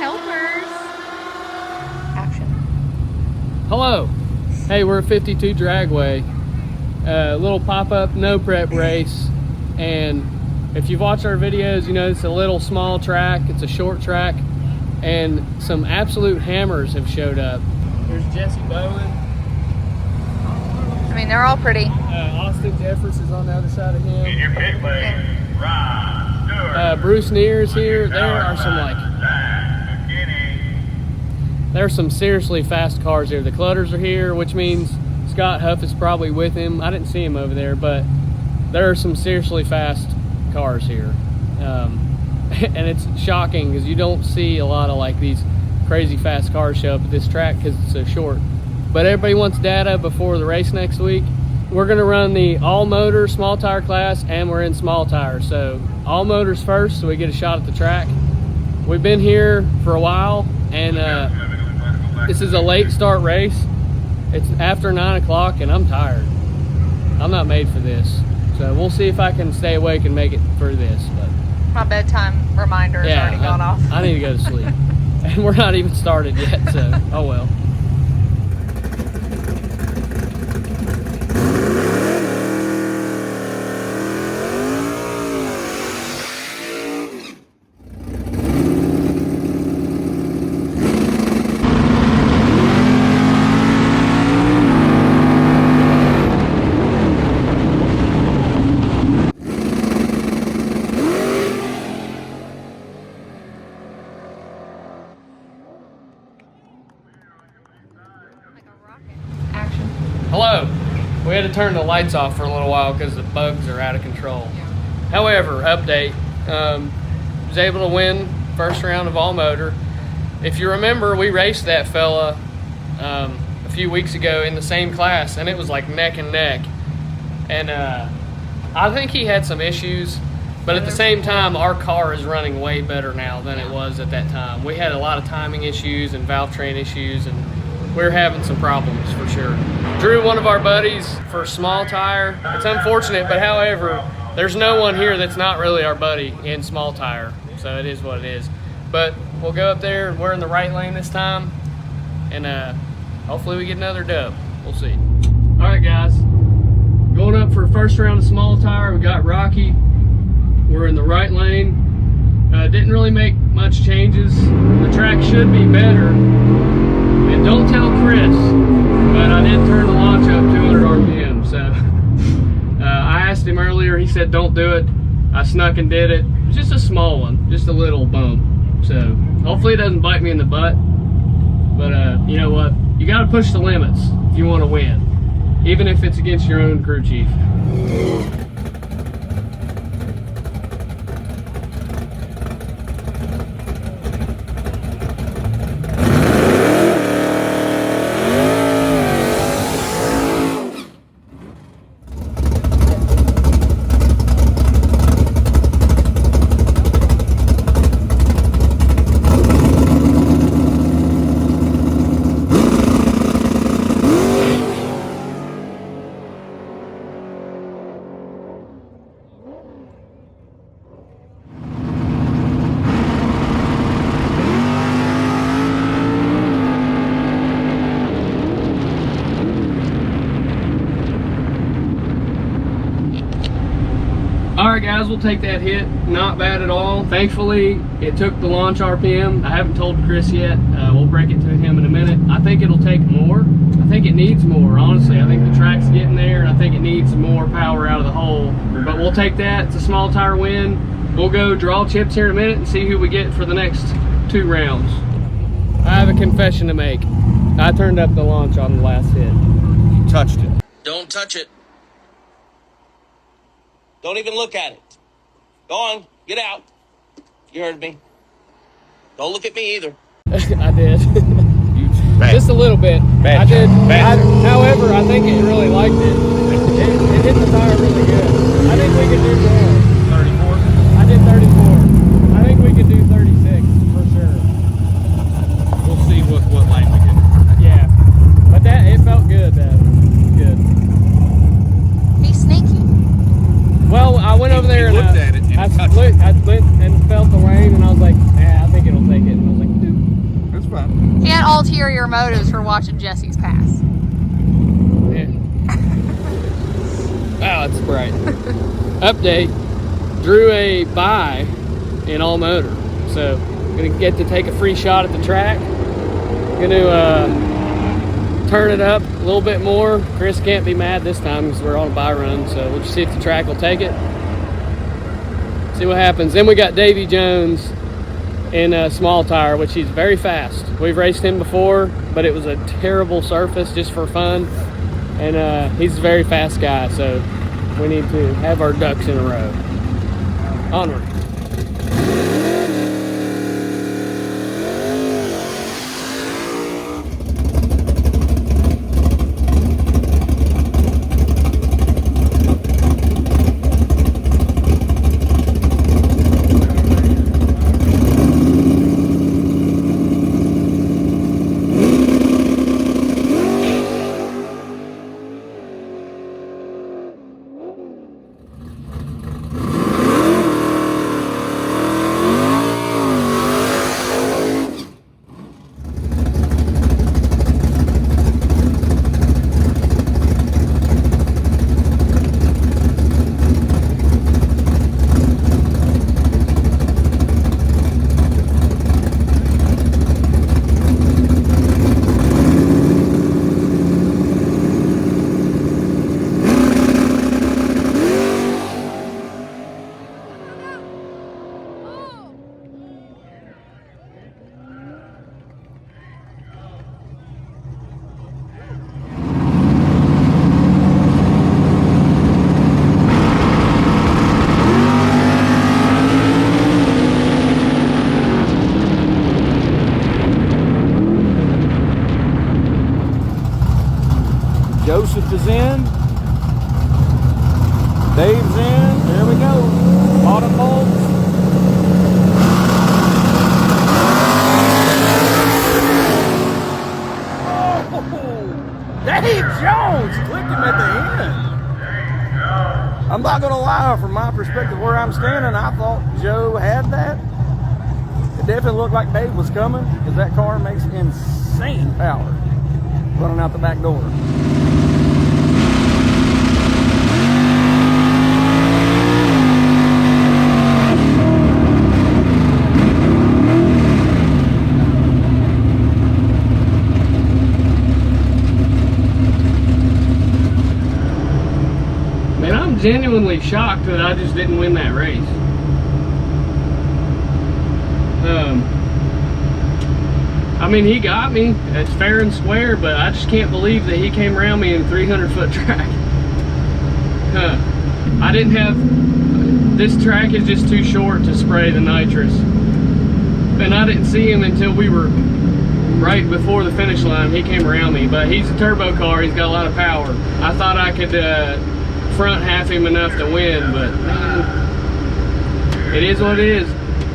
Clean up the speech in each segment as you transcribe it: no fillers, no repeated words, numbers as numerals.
helpers. Action. Hello. Hey, we're at 52 Dragway. A little pop-up no prep race. And if you've watched our videos, you know it's a little small track. It's a short track. And some absolute hammers have showed up. There's Jesse Bowen. I mean, they're all pretty. Austin Jeffers is on the other side of him. In your pit lane, Ron Stewart. Bruce Neer's here. There are some there's some seriously fast cars here. The Clutters are here, which means Scott Huff is probably with him. I didn't see him over there, but there are some seriously fast cars here. And it's shocking because you don't see a lot of like these crazy fast cars show up at this track because it's so short. But everybody wants data before the race next week. We're gonna run the all motor small tire class, and we're in small tire. So all motors first, so we get a shot at the track. We've been here for a while, and this is a late start race. It's after 9 o'clock, and I'm tired. I'm not made for this. So we'll see if I can stay awake and make it through this. But My bedtime reminder has already gone off. I need to go to sleep. And we're not even started yet, so oh well. Action. Hello. We had to turn the lights off for a little while because the bugs are out of control. However, update, was able to win first round of all motor. If you remember, we raced that fella a few weeks ago in the same class, and it was like neck and neck. And I think he had some issues, but at the same time, our car is running way better now than it was at that time. We had a lot of timing issues and valve train issues, and we're having some problems for sure. Drew, one of our buddies, for small tire. It's unfortunate, but however, there's no one here that's not really our buddy in small tire, so it is what it is. But we'll go up there, we're in the right lane this time, and hopefully we get another dub. We'll see. All right, guys, going up for first round of small tire, we got Rocky. We're in the right lane. Didn't really make much changes. The track should be better. And don't tell Chris, but I did turn the launch up 200 RPM, so I asked him earlier, he said don't do it. I snuck and did it. It was just a small one, just a little bump. So hopefully it doesn't bite me in the butt, but you know what? You gotta push the limits if you wanna win, even if it's against your own crew chief. Alright guys, we'll take that hit. Not bad at all. Thankfully, it took the launch RPM. I haven't told Chris yet. We'll break it to him in a minute. I think it'll take more. I think it needs more, honestly. I think the track's getting there, and I think it needs more power out of the hole. But we'll take that. It's a small tire win. We'll go draw chips here in a minute and see who we get for the next 2 rounds. I have a confession to make. I turned up the launch on the last hit. You touched it. Don't touch it. Don't even look at it. Go on, get out. You heard me. Don't look at me either. I did. Just a little bit. Bad I did. However, I think it really liked it. It hit the tire really good. I think we could do more. 34? I did 34. I think we could do 36 for sure. We'll see what lane we get. Yeah. But it felt good though. Good. He's sneaky. Well, I went over there and looked at it and I touched went and felt the lane, and I was like, I think it'll take it. And I was like, dude. ulterior motives for watching Jesse's pass. Yeah. Wow, it's bright. Update. Drew a bye in all motor. So, gonna get to take a free shot at the track. Gonna turn it up a little bit more. Chris can't be mad this time because we're on a bye run. So, we'll just see if the track will take it. See what happens. Then we got Davy Jones in a small tire, which he's very fast. We've raced him before, but it was a terrible surface just for fun. And he's a very fast guy, so we need to have our ducks in a row. Onward. Joseph is in. Dave's in. There we go. Bottom bolts. Oh, Dave Jones clicked him at the end. I'm not gonna lie, from my perspective where I'm standing, I thought Joe had that. It definitely looked like Dave was coming because that car makes insane power running out the back door. Man, I'm genuinely shocked that I just didn't win that race. I mean, he got me. It's fair and square, but I just can't believe that he came around me in a 300-foot track. I didn't have... This track is just too short to spray the nitrous. And I didn't see him until we were right before the finish line. He came around me, but he's a turbo car. He's got a lot of power. I thought I could front half him enough to win, but man, it is what it is,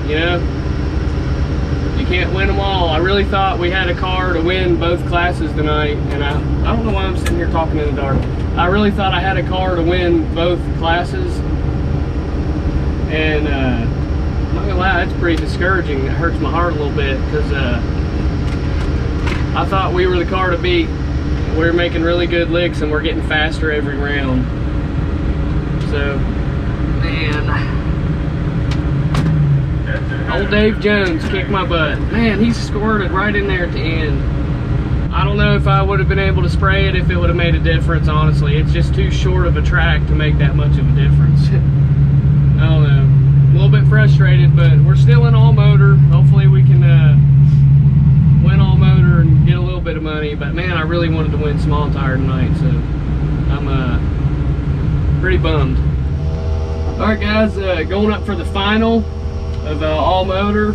you know? You can't win them all. I really thought we had a car to win both classes tonight, and I don't know why I'm sitting here talking in the dark. I really thought I had a car to win both classes, and I'm not gonna lie, that's pretty discouraging. It hurts my heart a little bit because I thought we were the car to beat. We were making really good licks and we're getting faster every round. So, man. Old Dave Jones kicked my butt. Man, he squirted right in there at the end. I don't know if I would have been able to spray it if it would have made a difference, honestly. It's just too short of a track to make that much of a difference. I don't know. A little bit frustrated, but we're still in all motor. Hopefully we can win all motor and get a little bit of money. But man, I really wanted to win small tire tonight, so I'm pretty bummed. Alright guys, going up for the final of all motor.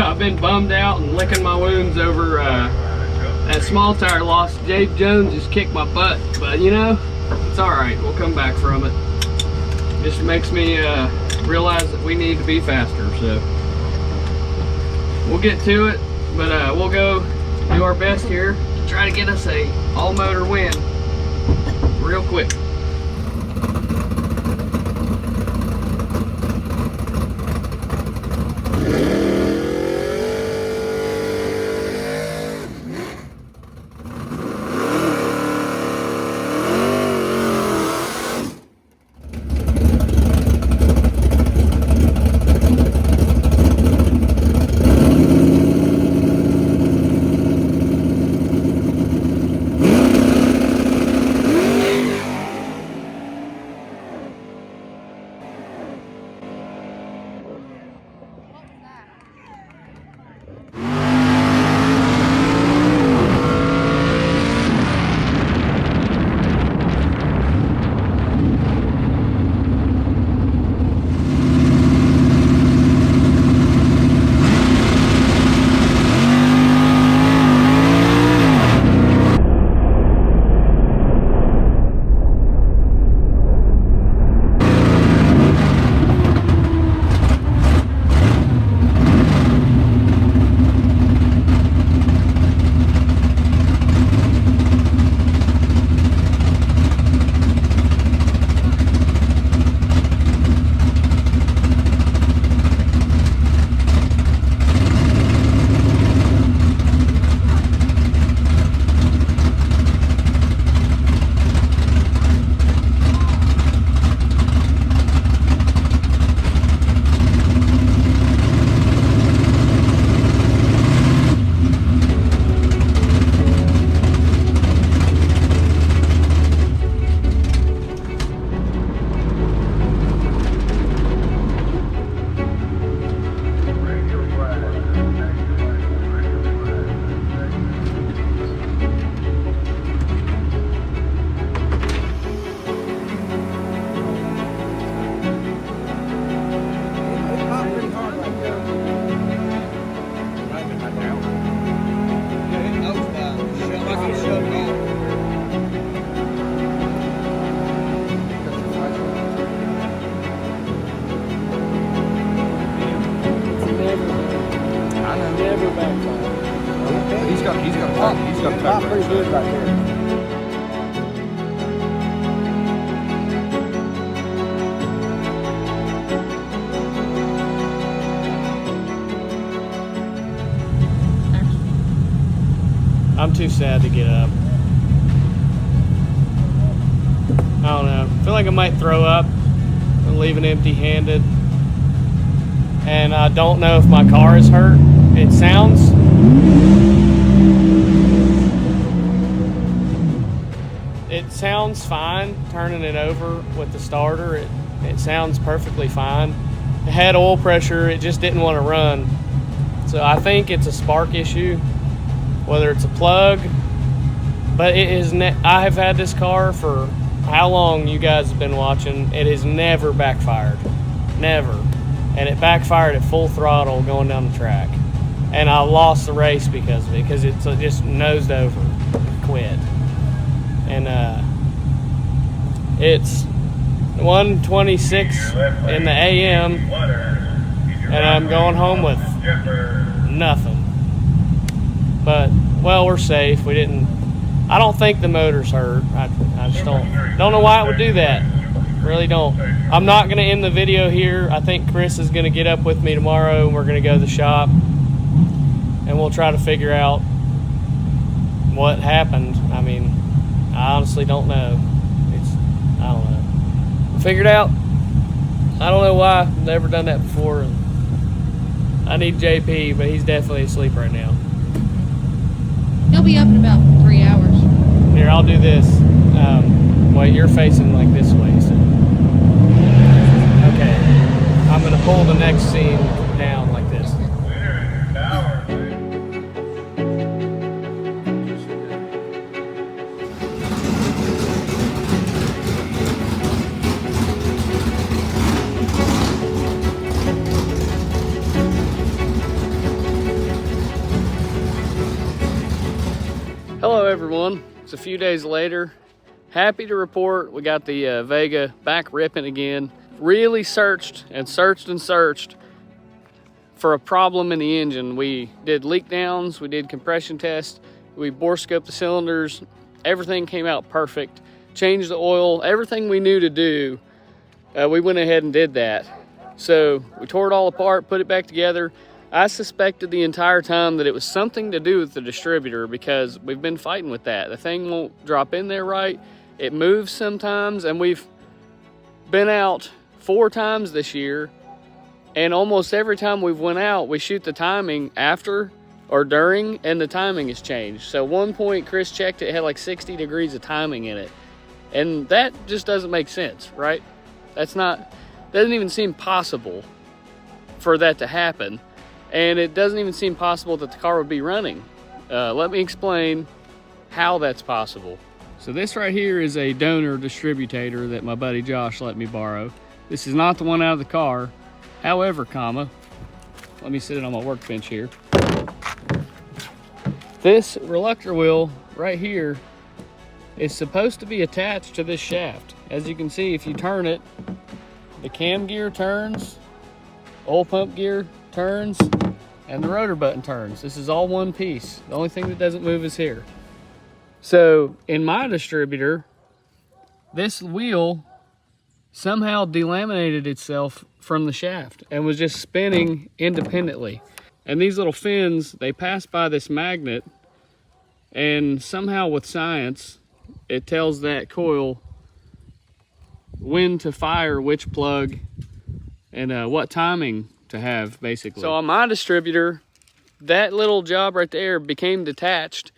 I've been bummed out and licking my wounds over that small tire loss. Dave Jones just kicked my butt, but you know, it's alright, we'll come back from it. Just makes me realize that we need to be faster, so we'll get to it, but we'll go do our best here to try to get us a all motor win real quick. never backfired. He's got a Pop pretty good right there. I'm too sad to get up. I don't know. I feel like I might throw up and leaving empty-handed. And I don't know if my car is hurt. It sounds fine turning it over with the starter. It sounds perfectly fine. It had oil pressure, it just didn't want to run. So I think it's a spark issue, whether it's a plug. But it is I have had this car for how long you guys have been watching. It has never backfired. Never. And it backfired at full throttle going down the track. And I lost the race because of it, because it just nosed over, quit. And it's 1:26 in the AM, and I'm going home with nothing. But, well, we're safe. I don't think the motor's hurt. I just don't know why it would do that. Really don't. I'm not going to end the video here. I think Chris is going to get up with me tomorrow, and we're going to go to the shop, and we'll try to figure out what happened. I mean, I honestly don't know. I don't know. Figured out. I don't know why. I've never done that before. I need JP, but he's definitely asleep right now. He'll be up in about 3 hours. Here, I'll do this. Well, you're facing like this way, so. Okay. I'm going to pull the next scene down like this. Hello everyone, it's a few days later. Happy to report we got the Vega back ripping again. Really searched and searched and searched for a problem in the engine. We did leak downs, we did compression tests, we bore scoped the cylinders, everything came out perfect. Changed the oil, everything we knew to do, we went ahead and did that. So we tore it all apart, put it back together. I suspected the entire time that it was something to do with the distributor, because we've been fighting with that. The thing won't drop in there right. It moves sometimes, and we've been out 4 times this year, and almost every time we've went out, we shoot the timing after or during, and the timing has changed. So one point Chris checked it had like 60 degrees of timing in it, and that just doesn't make sense, right? Doesn't even seem possible for that to happen. And it doesn't even seem possible that the car would be running. Let me explain how that's possible. So this right here is a donor distributor that my buddy Josh let me borrow. This is not the one out of the car. However, let me sit it on my workbench here. This reluctor wheel right here is supposed to be attached to this shaft. As you can see, if you turn it, the cam gear turns, oil pump gear turns, and the rotor button turns. This is all one piece. The only thing that doesn't move is here. So in my distributor, this wheel somehow delaminated itself from the shaft and was just spinning independently. And these little fins, they pass by this magnet, and somehow with science, it tells that coil when to fire which plug and what timing to have, basically. So on my distributor, that little job right there became detached,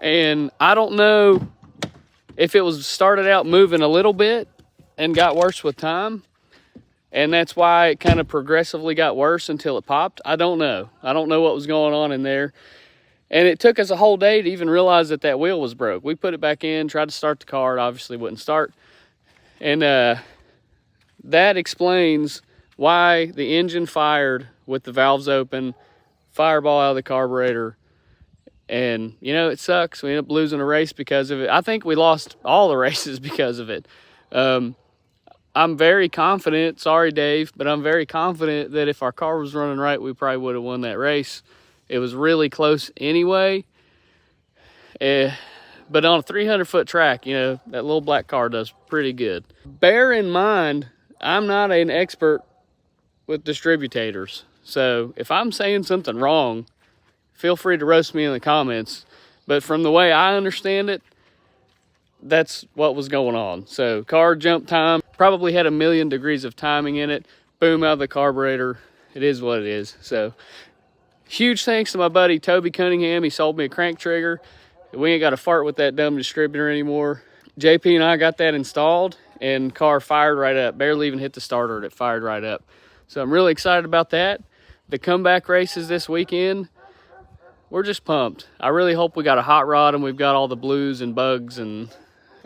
and I don't know if it was started out moving a little bit and got worse with time, and that's why it kind of progressively got worse until it popped. I don't know what was going on in there, and it took us a whole day to even realize that that wheel was broke. We put it back in, tried to start the car, it obviously wouldn't start, and that explains why the engine fired with the valves open, fireball out of the carburetor. And, you know, it sucks. We ended up losing a race because of it. I think we lost all the races because of it. I'm very confident, sorry Dave, but I'm very confident that if our car was running right, we probably would have won that race. It was really close anyway. But on a 300-foot track, you know, that little black car does pretty good. Bear in mind, I'm not an expert with distributors. So if I'm saying something wrong, feel free to roast me in the comments. But from the way I understand it, that's what was going on. So car jump time, probably had 1,000,000 degrees of timing in it. Boom out of the carburetor. It is what it is. So huge thanks to my buddy Toby Cunningham. He sold me a crank trigger. We ain't got to fart with that dumb distributor anymore. JP and I got that installed, and car fired right up. Barely even hit the starter, and it fired right up. So I'm really excited about that. The comeback races this weekend, we're just pumped. I really hope we got a hot rod and we've got all the blues and bugs and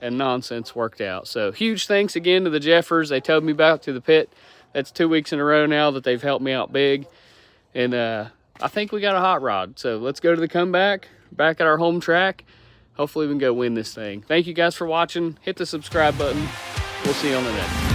nonsense worked out. So huge thanks again to the Jeffers. They towed me back to the pit. That's 2 weeks in a row now that they've helped me out big. And I think we got a hot rod. So let's go to the comeback, back at our home track. Hopefully we can go win this thing. Thank you guys for watching. Hit the subscribe button. We'll see you on the next.